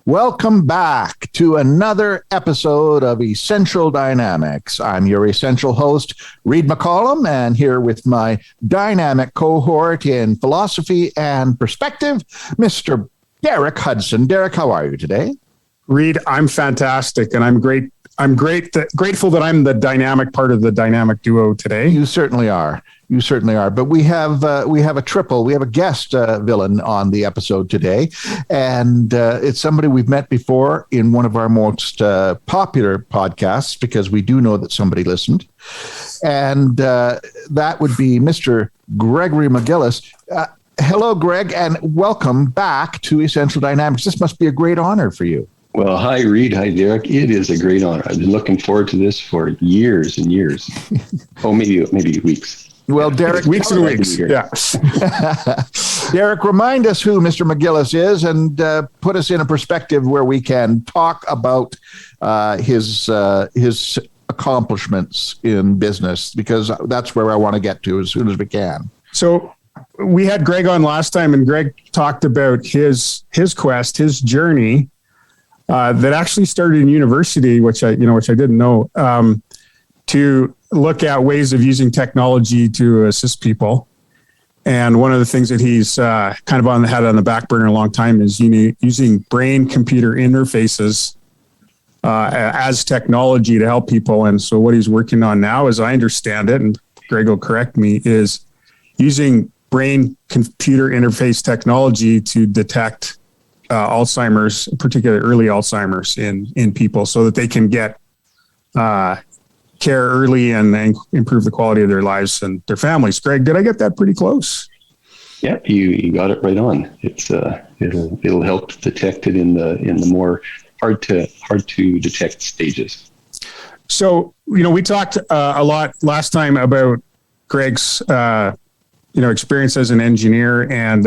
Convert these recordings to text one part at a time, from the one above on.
Welcome back to another episode of Essential Dynamics. I'm your essential host, Reed McCollum, and here with my dynamic cohort in philosophy and perspective, Mr. Derek Hudson. Derek, how are you today? Reed, I'm fantastic, and I'm grateful that I'm the dynamic part of the dynamic duo today. You certainly are. You certainly are. But we have a triple. We have a guest villain on the episode today, and it's somebody we've met before in one of our most popular podcasts, because we do know that somebody listened, and that would be Mr. Gregory McGillis. Hello, Greg, and welcome back to Essential Dynamics. This must be a great honor for you. Well, hi, Reed. Hi, Derek. It is a great honor. I've been looking forward to this for years and years. Maybe weeks. Well, Derek, weeks and weeks. Yeah. Derek, remind us who Mr. McGillis is, and put us in a perspective where we can talk about his accomplishments in business, because that's where I want to get to as soon as we can. So we had Greg on last time, and Greg talked about his quest, his journey that actually started in university, which I didn't know, to look at ways of using technology to assist people. And one of the things that he's kind of had on the back burner a long time is using brain-computer interfaces as technology to help people. And so what he's working on now, as I understand it, and Greg will correct me, is using brain-computer interface technology to detect Alzheimer's, particularly early Alzheimer's in people, so that they can get care early and improve the quality of their lives and their families. Greg, did I get that pretty close? Yeah, you got it right on. It's it'll help detect it in the more hard to detect stages. So we talked a lot last time about Greg's experience as an engineer and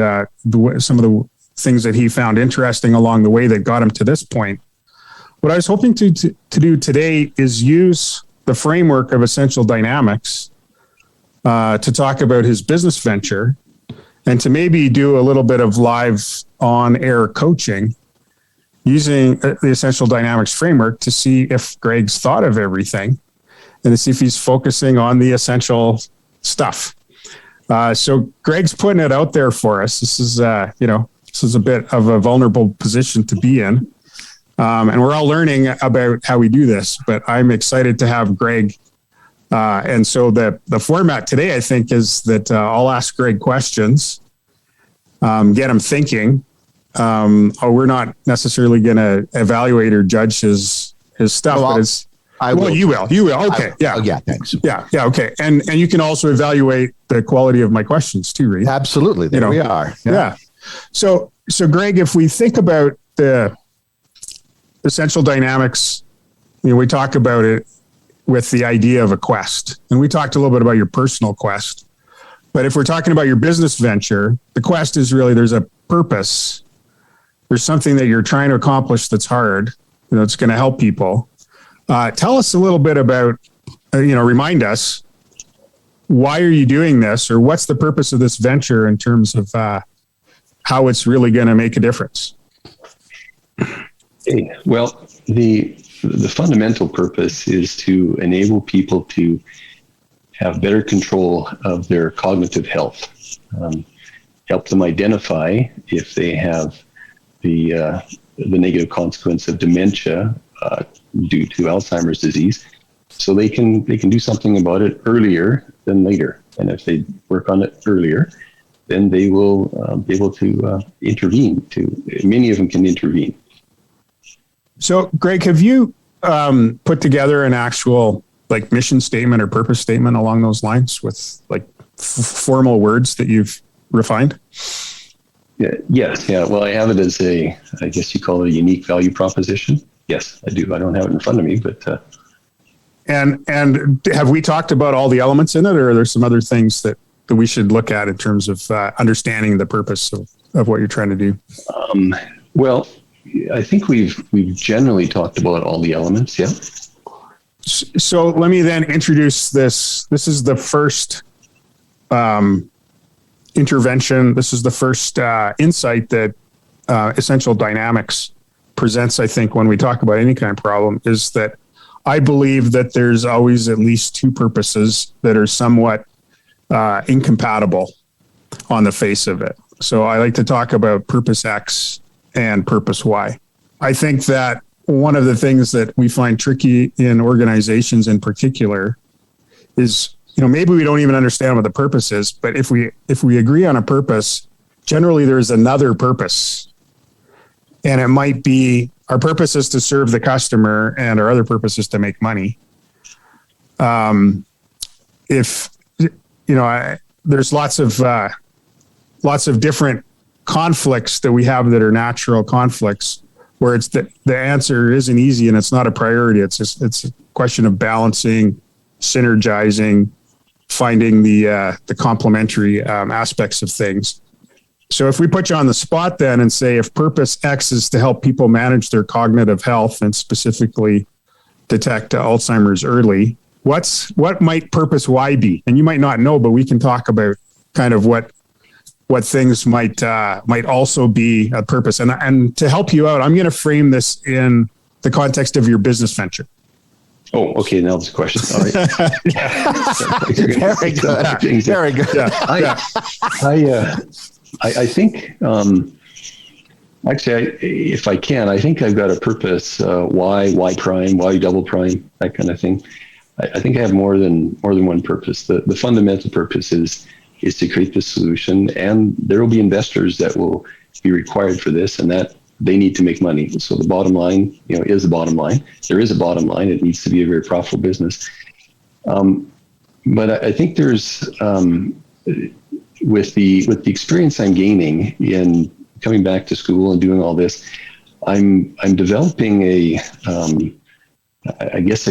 some of the things that he found interesting along the way that got him to this point. What I was hoping to do today is use the framework of Essential Dynamics to talk about his business venture, and to maybe do a little bit of live on-air coaching using the Essential Dynamics framework to see if Greg's thought of everything and to see if he's focusing on the essential stuff. So Greg's putting it out there for us. This is a bit of a vulnerable position to be in. And we're all learning about how we do this, but I'm excited to have Greg. And so the format today, I think, is that I'll ask Greg questions, get him thinking. We're not necessarily going to evaluate or judge his stuff, but it's, you will. Okay. Yeah. Thanks. Yeah. Okay. And you can also evaluate the quality of my questions too, Reed. Absolutely. There we are. Yeah. So Greg, if we think about the Essential Dynamics, we talk about it with the idea of a quest, and we talked a little bit about your personal quest. But if we're talking about your business venture, the quest is really, there's a purpose. There's something that you're trying to accomplish that's hard, it's going to help people. Tell us a little bit about, remind us, why are you doing this, or what's the purpose of this venture in terms of how it's really going to make a difference? Okay. Well, the fundamental purpose is to enable people to have better control of their cognitive health, help them identify if they have the negative consequence of dementia due to Alzheimer's disease, so they can do something about it earlier than later. And if they work on it earlier, then they will be able to intervene. Many of them can intervene. So, Greg, have you put together an actual mission statement or purpose statement along those lines with formal words that you've refined? Yeah. Yes. Yeah. Well, I have it as I guess you call it a unique value proposition. Yes, I do. I don't have it in front of me, but. And have we talked about all the elements in it, or are there some other things that we should look at in terms of understanding the purpose of what you're trying to do? Well, I think we've generally talked about all the elements. Yeah. So let me then introduce this. This is the first intervention. This is the first insight that Essential Dynamics presents, I think, when we talk about any kind of problem is that I believe that there's always at least two purposes that are somewhat incompatible on the face of it. So I like to talk about purpose X and purpose Y. I think that one of the things that we find tricky in organizations in particular is, maybe we don't even understand what the purpose is, but if we agree on a purpose, generally there's another purpose. And it might be our purpose is to serve the customer and our other purpose is to make money. There's lots of different conflicts that we have that are natural conflicts where it's the answer isn't easy and it's not a priority. It's a question of balancing, synergizing, finding the complementary aspects of things. So if we put you on the spot then and say, if purpose X is to help people manage their cognitive health and specifically detect Alzheimer's early, what might purpose Y be? And you might not know, but we can talk about kind of what things might also be a purpose. And to help you out, I'm going to frame this in the context of your business venture. Oh, okay. Now there's a question. All right. Very good. Very good. Yeah. I think, actually, if I can, I think I've got a purpose, Y prime, Y double prime, that kind of thing. I think I have more than one purpose. The fundamental purpose is to create the solution, and there will be investors that will be required for this, and that they need to make money. So the bottom line, is the bottom line. There is a bottom line. It needs to be a very profitable business. But I think there's with the experience I'm gaining in coming back to school and doing all this, I'm developing a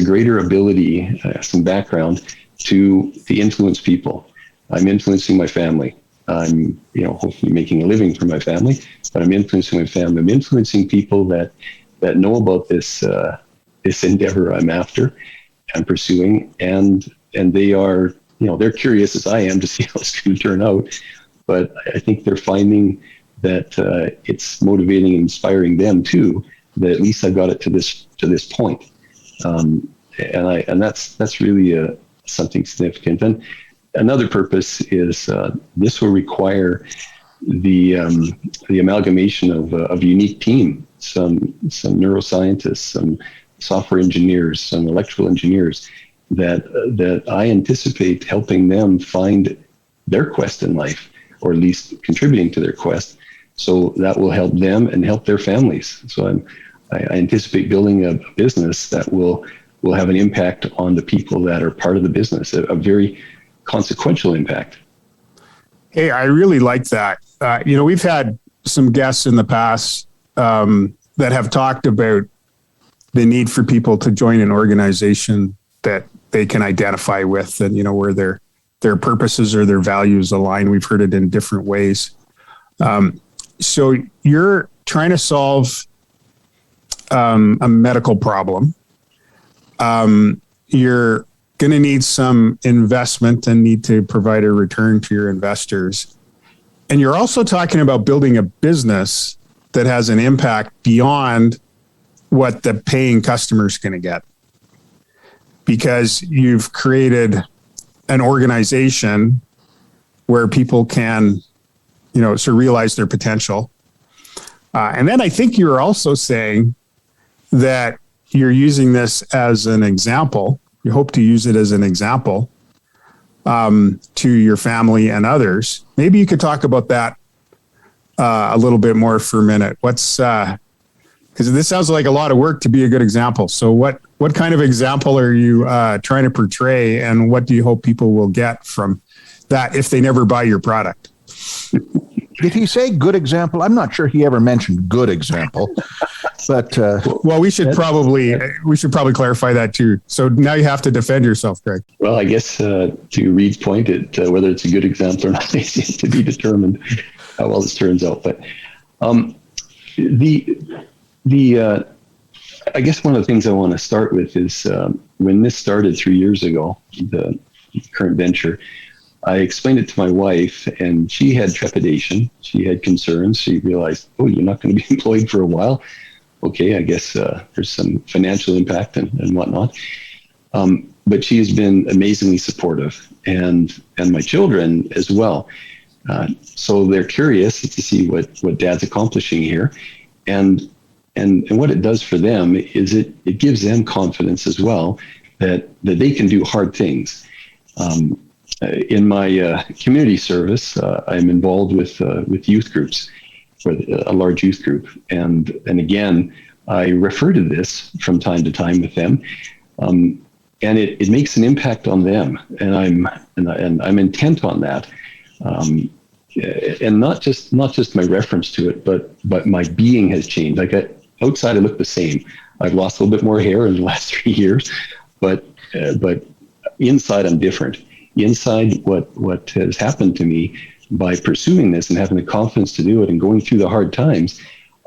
greater ability, some background to influence people. I'm influencing my family. I'm, hopefully making a living for my family, but I'm influencing my family. I'm influencing people that know about this endeavor I'm after and pursuing, and they are, they're curious as I am to see how it's going to turn out. But I think they're finding that it's motivating and inspiring them too. That at least I got it to this point, and that's really something significant. And another purpose is this will require the amalgamation of a unique team, some neuroscientists, some software engineers, some electrical engineers that I anticipate helping them find their quest in life, or at least contributing to their quest. So that will help them and help their families. So I anticipate building a business that will have an impact on the people that are part of the business, a very consequential impact. Hey, I really like that. We've had some guests in the past that have talked about the need for people to join an organization that they can identify with, and where their purposes or their values align. We've heard it in different ways. So you're trying to solve a medical problem. You're going to need some investment and need to provide a return to your investors. And you're also talking about building a business that has an impact beyond what the paying customer is going to get, because you've created an organization where people can, sort of realize their potential. And then I think you're also saying that you're using this as an example. You hope to use it as an example to your family and others. Maybe you could talk about that a little bit more for a minute. Because this sounds like a lot of work to be a good example. So what kind of example are you trying to portray, and what do you hope people will get from that if they never buy your product? Did he say good example? I'm not sure he ever mentioned good example, but well, we should probably clarify that too. So now you have to defend yourself, Greg. Well, I guess to Reed's point, whether it's a good example or not is yet to be determined how well this turns out. But I guess one of the things I want to start with is when this started 3 years ago, the current venture, I explained it to my wife, and she had trepidation. She had concerns. She realized, oh, you're not going to be employed for a while. okay, I guess there's some financial impact and whatnot. But she has been amazingly supportive, and my children as well. So they're curious to see what Dad's accomplishing here, and what it does for them is it gives them confidence as well that they can do hard things. In my community service, I'm involved with youth groups, for a large youth group, and again, I refer to this from time to time with them, and it makes an impact on them, and I'm intent on that, and not just my reference to it, but my being has changed. Like outside, I look the same. I've lost a little bit more hair in the last 3 years, but inside I'm different. Inside, what has happened to me by pursuing this and having the confidence to do it and going through the hard times,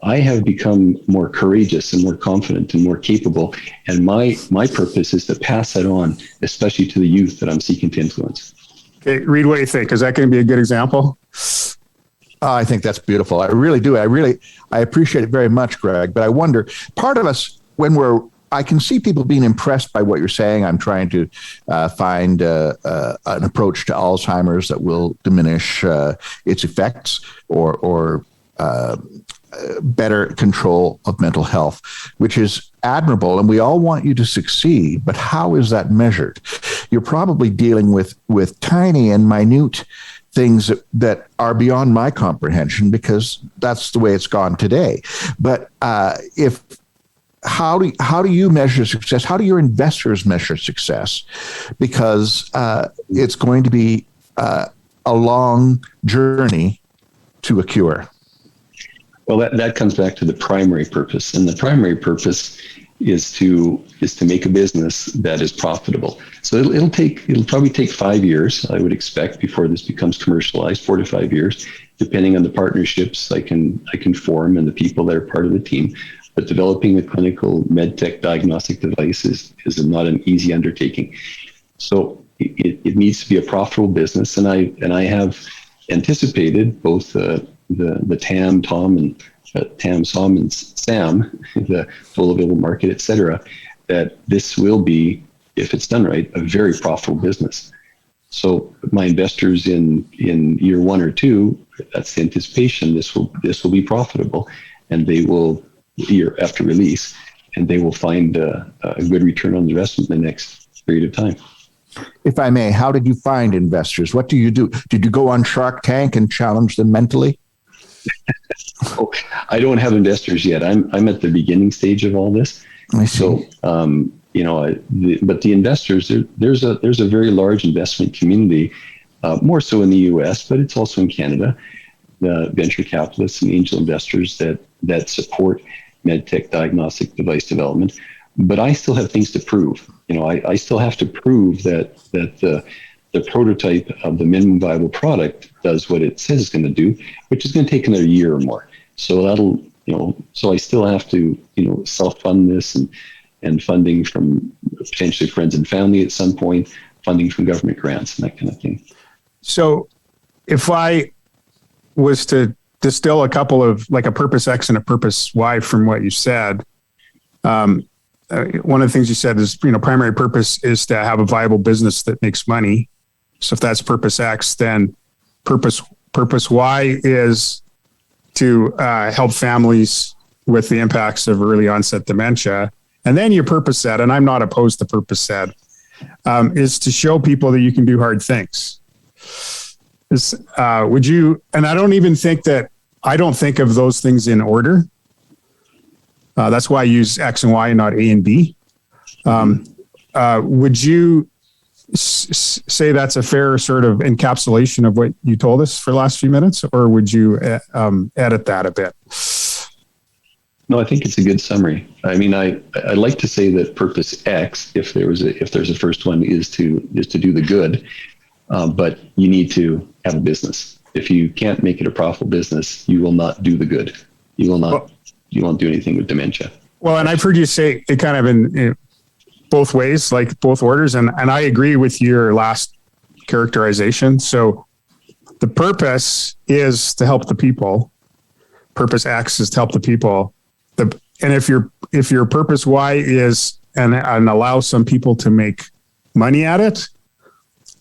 I have become more courageous and more confident and more capable. And my purpose is to pass that on, especially to the youth that I'm seeking to influence. Okay, Reed, what do you think? Is that going to be a good example? I think that's beautiful. I really do. I appreciate it very much, Greg. But I wonder, part of us, I can see people being impressed by what you're saying. I'm trying to find an approach to Alzheimer's that will diminish its effects or better control of mental health, which is admirable. And we all want you to succeed. But how is that measured? You're probably dealing with tiny and minute things that are beyond my comprehension, because that's the way it's gone today. But how do you measure success? How do your investors measure success? Because it's going to be a long journey to a cure. Well, that comes back to the primary purpose, and the primary purpose is to make a business that is profitable. So it'll probably take 5 years, I would expect, before this becomes commercialized. 4 to 5 years, depending on the partnerships I can form and the people that are part of the team. But developing a clinical medtech diagnostic device is not an easy undertaking. So it needs to be a profitable business, and I have anticipated both the TAM, Tom, and TAM, SOM, and SAM, the full available market, et cetera, that this will be, if it's done right, a very profitable business. So my investors in year 1 or 2, that's the anticipation, this will be profitable, and they will, year after release, and they will find a good return on investment in the next period of time. If I may, how did you find investors? What do you do? Did you go on Shark Tank and challenge them mentally? Oh, I don't have investors yet. I'm at the beginning stage of all this. I see. So, but the investors, there's a very large investment community, more so in the U.S., but it's also in Canada. The venture capitalists and angel investors that support medtech diagnostic device development. But I still have things to prove. I still have to prove that the prototype of the minimum viable product does what it says it's going to do, which is going to take another year or more. So so I still have to, self-fund this and funding from potentially friends and family at some point, funding from government grants and that kind of thing. So if I was to distill a couple of, like, a purpose X and a purpose Y from what you said, one of the things you said is, primary purpose is to have a viable business that makes money. So if that's purpose X, then purpose Y is to help families with the impacts of early onset dementia. And then your purpose Z, and I'm not opposed to purpose Z, is to show people that you can do hard things. Would you, and I don't think of those things in order. That's why I use X and Y and not A and B. Would you say that's a fair sort of encapsulation of what you told us for the last few minutes, or would you edit that a bit? No, I think it's a good summary. I mean, I like to say that purpose X, if there's a first one, is to do the good, but you need to have a business. If you can't make it a profitable business, you will not do the good. You won't do anything with dementia. Well, and I've heard you say it kind of in both ways, like both orders, and I agree with your last characterization. So the purpose is to help the people. Purpose X is to help the people. and if your purpose why is and allow some people to make money at it,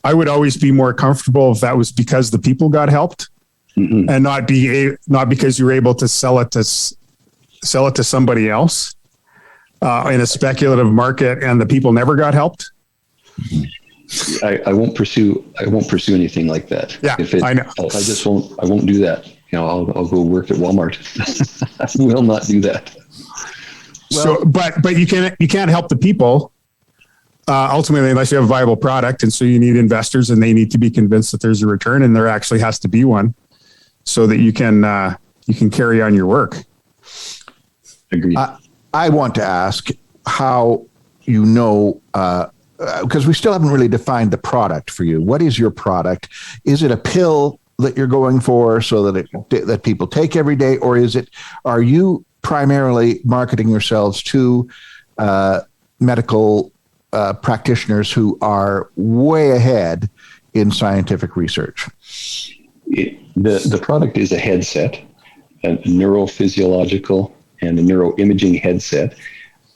I would always be more comfortable if that was because the people got helped, and not because you were able to sell it to somebody else in a speculative market and the people never got helped. I won't pursue anything like that. Yeah, I know. I won't do that. I'll go work at Walmart. I will not do that. Well, but you can't help the people ultimately unless you have a viable product, and so you need investors, and they need to be convinced that there's a return, and there actually has to be one, so that you can carry on your work. Agreed. I want to ask how because we still haven't really defined the product for you. What is your product? Is it a pill that you're going for so that people take every day, or are you primarily marketing yourselves to medical practitioners who are way ahead in scientific research? The product is a headset, a neurophysiological and a neuroimaging headset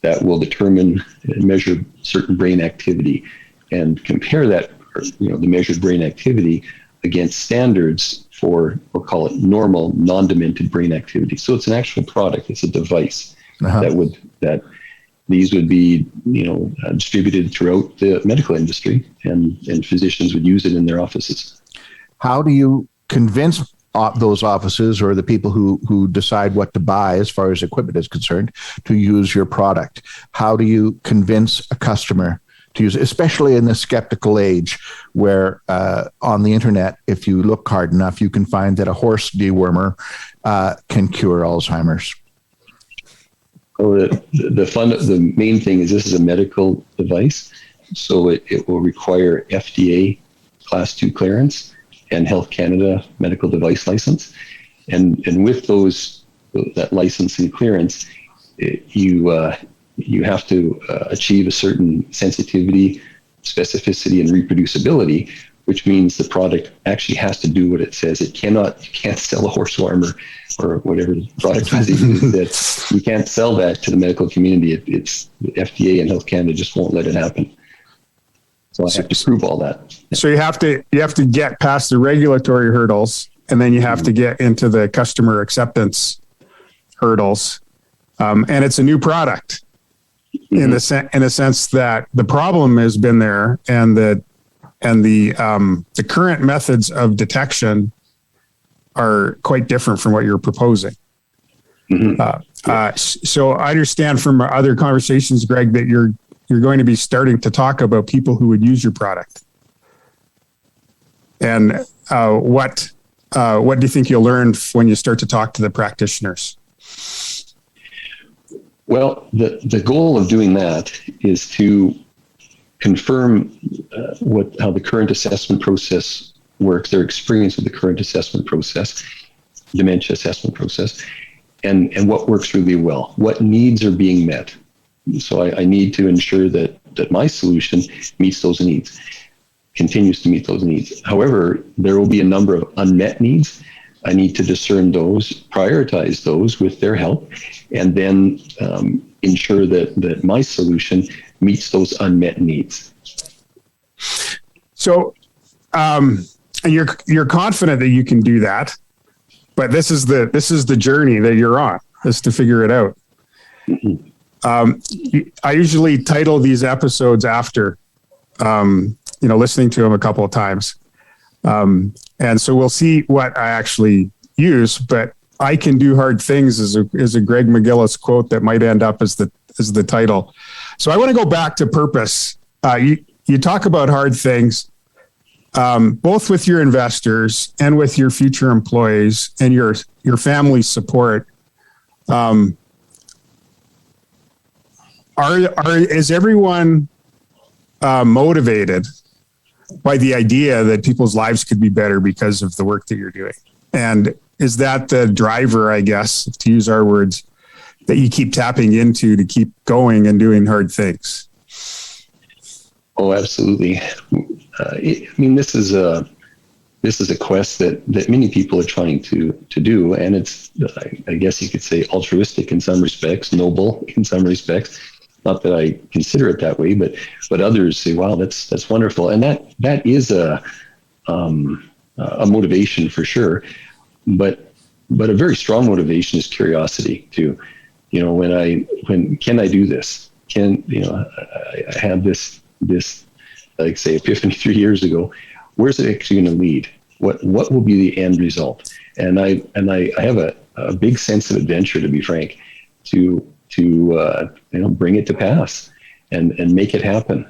that will determine and measure certain brain activity and compare that, the measured brain activity against standards for, we'll call it normal, non-demented brain activity. So it's an actual product. It's a device that these would be, distributed throughout the medical industry, and physicians would use it in their offices. How do you convince those offices or the people who decide what to buy as far as equipment is concerned to use your product? How do you convince a customer to use it, especially in the skeptical age where on the internet, if you look hard enough, you can find that a horse dewormer can cure Alzheimer's? Well, the main thing is this is a medical device, so it will require FDA Class 2 clearance and Health Canada medical device license, and with that license and clearance, you have to achieve a certain sensitivity, specificity, and reproducibility, which means the product actually has to do what it says. You can't sell a horse warmer or whatever the product was. That you can't sell that to the medical community. It's the FDA and Health Canada just won't let it happen. So I have to prove all that. So you have to get past the regulatory hurdles, and then you have to get into the customer acceptance hurdles. And it's a new product in a sense that the problem has been there, and the current methods of detection are quite different from what you're proposing. So I understand from our other conversations, Greg, that you're going to be starting to talk about people who would use your product. And what do you think you'll learn when you start to talk to the practitioners? Well, the goal of doing that is to confirm how the current assessment process works, their experience with the current assessment process, dementia assessment process, and what works really well, what needs are being met. So I need to ensure that my solution meets those needs, continues to meet those needs. However, there will be a number of unmet needs. I need to discern those, prioritize those with their help, and then ensure that my solution meets those unmet needs. So, and you're confident that you can do that, but this is the journey that you're on, is to figure it out. I usually title these episodes after, listening to them a couple of times. And so we'll see what I actually use, but I can do hard things is a Greg McGillis quote that might end up as the title. So I want to go back to purpose. You talk about hard things, both with your investors and with your future employees and your family support. Is everyone motivated by the idea that people's lives could be better because of the work that you're doing? And is that the driver, I guess, to use our words, that you keep tapping into to keep going and doing hard things? Oh, absolutely. This this is a quest that many people are trying to do, and it's, I guess you could say, altruistic in some respects, noble in some respects. Not that I consider it that way, but others say, "Wow, that's wonderful," and that is a motivation for sure. But a very strong motivation is curiosity too. When can I do this? I had this like say epiphany 3 years ago. Where's it actually going to lead? What will be the end result? And I have a big sense of adventure, to be frank, to bring it to pass and make it happen.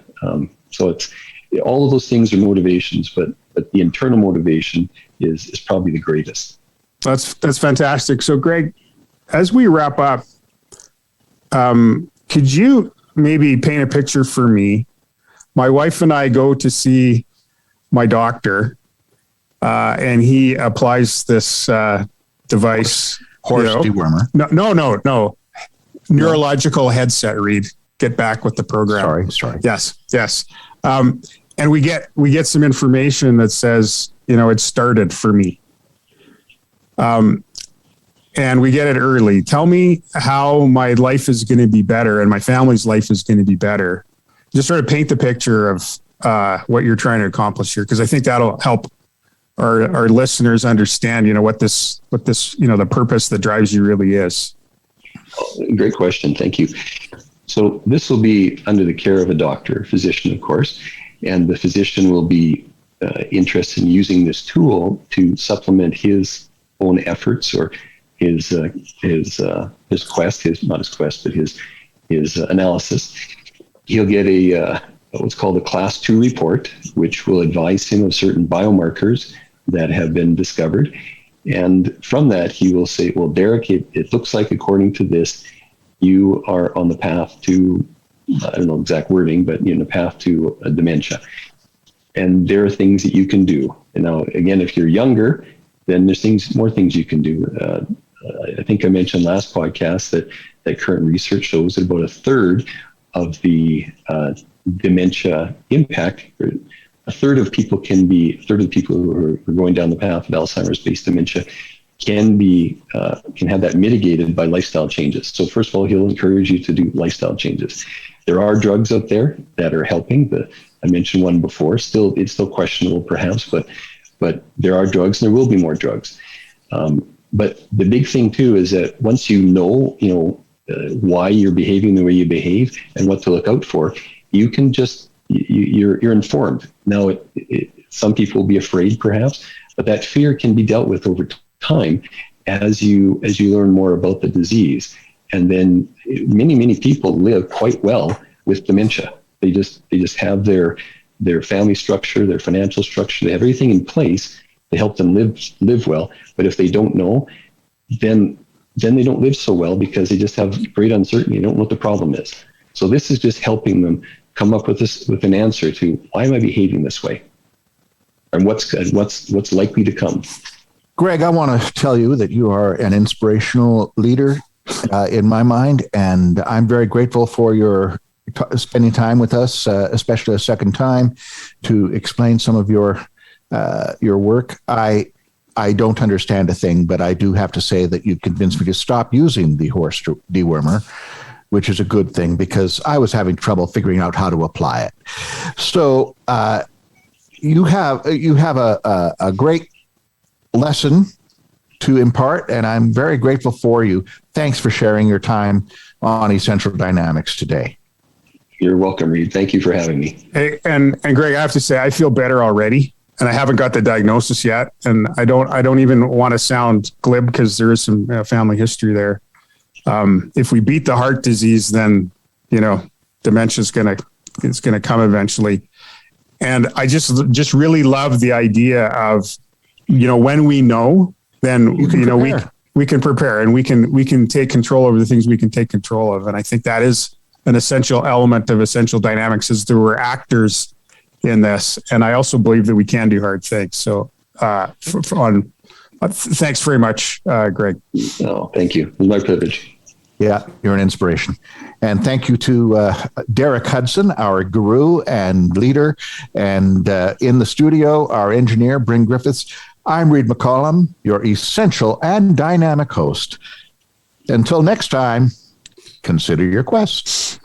So it's all of those things are motivations, but the internal motivation is probably the greatest. That's fantastic. So Greg, as we wrap up, could you maybe paint a picture for me? My wife and I go to see my doctor, and he applies this device. Horse dewormer. No. Neurological headset, Reed. Get back with the program. Sorry. Yes. And we get some information that says, it started for me. And we get it early. Tell me how my life is going to be better and my family's life is going to be better. Just sort of paint the picture of what you're trying to accomplish here, because I think that'll help our listeners understand, what this, the purpose that drives you really is. Great question. Thank you. So this will be under the care of a doctor, physician, of course, and the physician will be interested in using this tool to supplement his own efforts or his analysis. He'll get what's called a Class 2 report, which will advise him of certain biomarkers that have been discovered. And from that, he will say, well, Derek, it looks like according to this, you are on the path to, I don't know exact wording, but you're on the path to dementia. And there are things that you can do. And now, again, if you're younger, then there's more things you can do. I think I mentioned last podcast that current research shows that about a third of the dementia impact, a third of people who are going down the path of Alzheimer's-based dementia can have that mitigated by lifestyle changes. So first of all, he'll encourage you to do lifestyle changes. There are drugs out there that are helping. I mentioned one before. It's still questionable, perhaps, but there are drugs, and there will be more drugs. But the big thing too is that once you know why you're behaving the way you behave and what to look out for, you can you're informed. Now, some people will be afraid, perhaps, but that fear can be dealt with over time as you learn more about the disease. And then many people live quite well with dementia. They just have their family structure, their financial structure, they have everything in place to help them live well. But if they don't know, then they don't live so well because they just have great uncertainty. They don't know what the problem is. So this is just helping them come up with an answer to why am I behaving this way, and what's likely to come. Greg, I want to tell you that you are an inspirational leader in my mind, and I'm very grateful for your spending time with us, especially a second time, to explain some of your work. I don't understand a thing, but I do have to say that you convinced me to stop using the horse dewormer, which is a good thing because I was having trouble figuring out how to apply it. So you have a great lesson to impart, and I'm very grateful for you. Thanks for sharing your time on Essential Dynamics today. You're welcome, Reed. Thank you for having me. Hey, and Greg, I have to say, I feel better already, and I haven't got the diagnosis yet. And I don't even want to sound glib because there is some family history there. If we beat the heart disease, then, dementia is going to come eventually. And I just really love the idea of, when we know, then, we can prepare and we can take control over the things we can take control of. And I think that is an essential element of Essential Dynamics, is there were actors in this. And I also believe that we can do hard things. So thanks very much, Greg. Oh, thank you. It was my privilege. Yeah, you're an inspiration. And thank you to Derek Hudson, our guru and leader, and in the studio, our engineer, Bryn Griffiths. I'm Reed McCollum, your essential and dynamic host. Until next time, consider your quests.